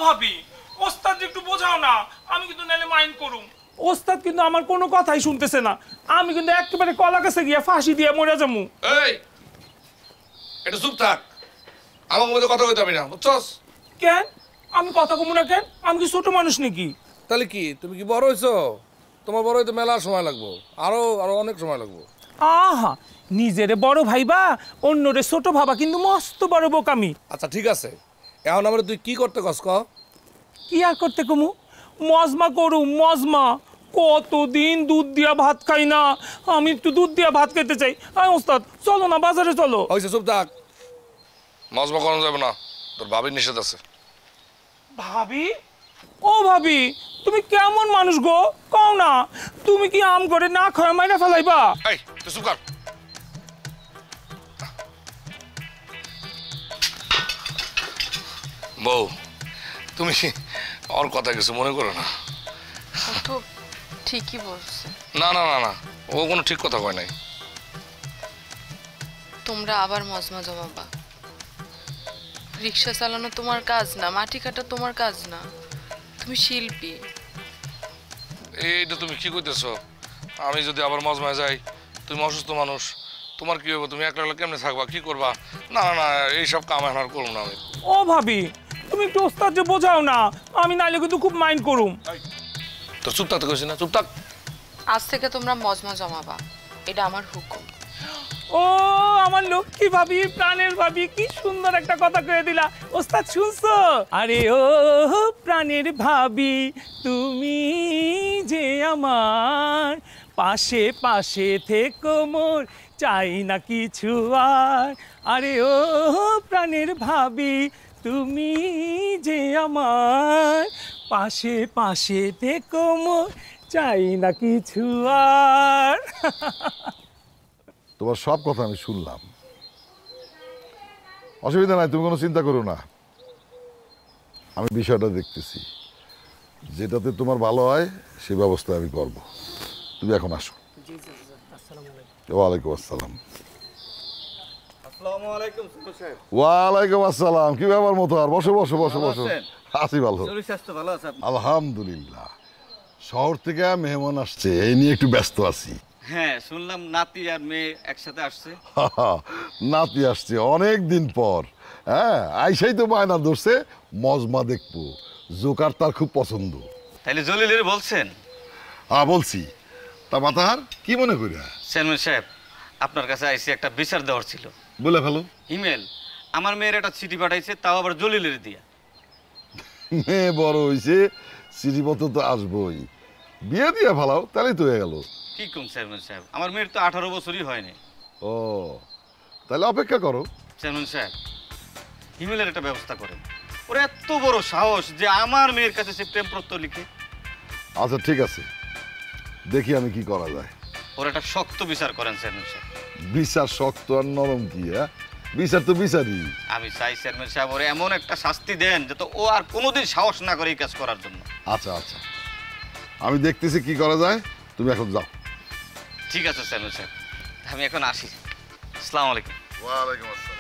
ভাবি ওস্তাদ একটু বোঝাও না, আমি কিন্তু নাইলে মাইন্ড করুম। ওস্তাদ কিন্তু আমার কোনো কথাই শুনতেছে না, আমি কিন্তু একেবারে কলা কাছে গিয়া ফাঁসি দিয়ে মরে যাবো। এই এটা চুপ থাক, আমার মধ্যে কথা কইতে হবে না, বুঝছস? কেন আমি কথা কমু না কেন? আমি কি ছোট মানুষ নাকি? তাহলে কি তুমি কি বড় হইছো? তোমার বড় হইতে মেলা সময় লাগবো, আরো আরো অনেক সময় লাগবো। আহা, নিজেরে বড় ভাইবা অন্যরে ছোট ভাবা কিন্তু মস্ত বড় বোকামি। আচ্ছা ঠিক আছে, এখন আমরা তুই কি করতে কস ক? কি আর করতে কমু? মজমা করু মজমা। কতদিন দুধ দিয়া ভাত খাই না, আমি একটু দুধ দিয়া ভাত খেতে চাই। আয় ওস্তাদ চলো না বাজারে চলো। হয়েছে চুপ থাক, মজমা করানো যাবে না, তোর ভাবির নিষেধ আছে। ভাবি? ও ভাবি, তুমি কেমন মানুষ গো, কও না। তুমি কি আম করে না খায় মাইরা ফেলাইবা? এই তুই চুপ কর। বউ, তুমি ওর কথা কিছু মনে করো না। ও তো ঠিকই বলছে। না না না না, ও কোনো ঠিক কথা কয় নাই। তোমরা আবার মজমা জমাবা। রিক্সা চালানো তোমার কাজ না, মাটি কাটা তোমার কাজ না, তুমি শিল্পী। এইটা তুমি কি কইতেছো? আমি যদি আবার মজমায় যাই, তুমি অসুস্থ মানুষ, তোমার কি হবে? তুমি একলা একলা কেমনে থাকবা, কি করবা? না না না, এইসব কাম এখন আর করবো না আমি। ও ভাবি, তুমি একটু ওস্তাদ যে বোঝাও না, আমি নাইলে কিন্তু খুব মাইন্ড করুম। তো চুপ থাকতে কইছি না, চুপ থাক। আজ থেকে তোমরা মজমা জমাবা, এটা আমার হুকুম। ও আমার লক্ষ্মী ভাবি, প্রাণের ভাবি, কি সুন্দর একটা কথা কয়ে দিলা। ওস্তাদ শুনছো? আরে ও প্রাণের ভাবি, তুমি যে আমার পাশে পাশে থেকো মোর, চাই না কিছু আর। আরে ও প্রাণের ভাবি, তুমি যে আমার পাশে পাশে থেকো মোর, চাই না কিছু আর। তোমার সব কথা আমি শুনলাম, অসুবিধা নাই, তুমি কোনো চিন্তা করো না। আমি বিষয়টা দেখতেছি, যেটাতে তোমার ভালো হয় সে ব্যবস্থা আমি করব। তুমি এখন আসো। ওয়ালাইকুম আসসালাম। ওয়ালাইকুম আসসালাম। কি ব্যাপার মোতাহার? বসো বসো বসো বসো। আছি ভালো, আলহামদুলিল্লাহ। শহর থেকে মেহমান আসছে, এই নিয়ে একটু ব্যস্ত আছি। হ্যাঁ শুনলাম নাতি আর মেয়ে একসাথে আসছে। নাতি আসছে অনেক দিন পর। হ্যাঁ, আইসাই তো বায়না ধরছে মজমা দেখবো, জোকার তার খুব পছন্দ। তাইলে জলিলের বলছেন? বলছি। তা মাতাহার কি মনে করিয়া? চেয়ারম্যান সাহেব, আপনার কাছে আইসি একটা বিচার দেওয়ার ছিল। বলে ফেলো। ইমেল, আমার মেয়ের একটা চিঠি পাঠাইছে, তাও আবার জলিলের দিয়া। মেয়ে বড় হয়েছে, চিঠিপত্র তো আসবোই, বিয়ে দিয়ে ফেলাও, তাহলেই তো হয়ে গেল। কি কম চেয়ারম্যান সাহেব, আমার মেয়ের তো 18 বছরই হয়নি। ও, তাহলে অপেক্ষা করো। চেয়ারম্যান সাহেব, ইমেলের একটা ব্যবস্থা করেন। ওর এত বড় সাহস যে আমার মেয়ের কাছে সে প্রেমপত্র লিখে। আচ্ছা ঠিক আছে, দেখি আমি কি করা যায়। ওর একটা শক্ত বিচার করেন চেয়ারম্যান সাহেব। বিচার শক্ত আর নরম কি? হ্যাঁ, বিচার তো বিচারই। আমি চাই চেয়ারম্যান সাহেব ওরে এমন একটা শাস্তি দেন যাতে ও আর কোনোদিন সাহস না করে এই কাজ করার জন্য। আচ্ছা আচ্ছা, আমি দেখতেছি কি করা যায়, তুমি এখন যাও। ঠিক আছে চেয়ারম্যান সাহেব, আমি এখন আসি। আসসালামু আলাইকুম। ওয়ালাইকুম আসসালাম।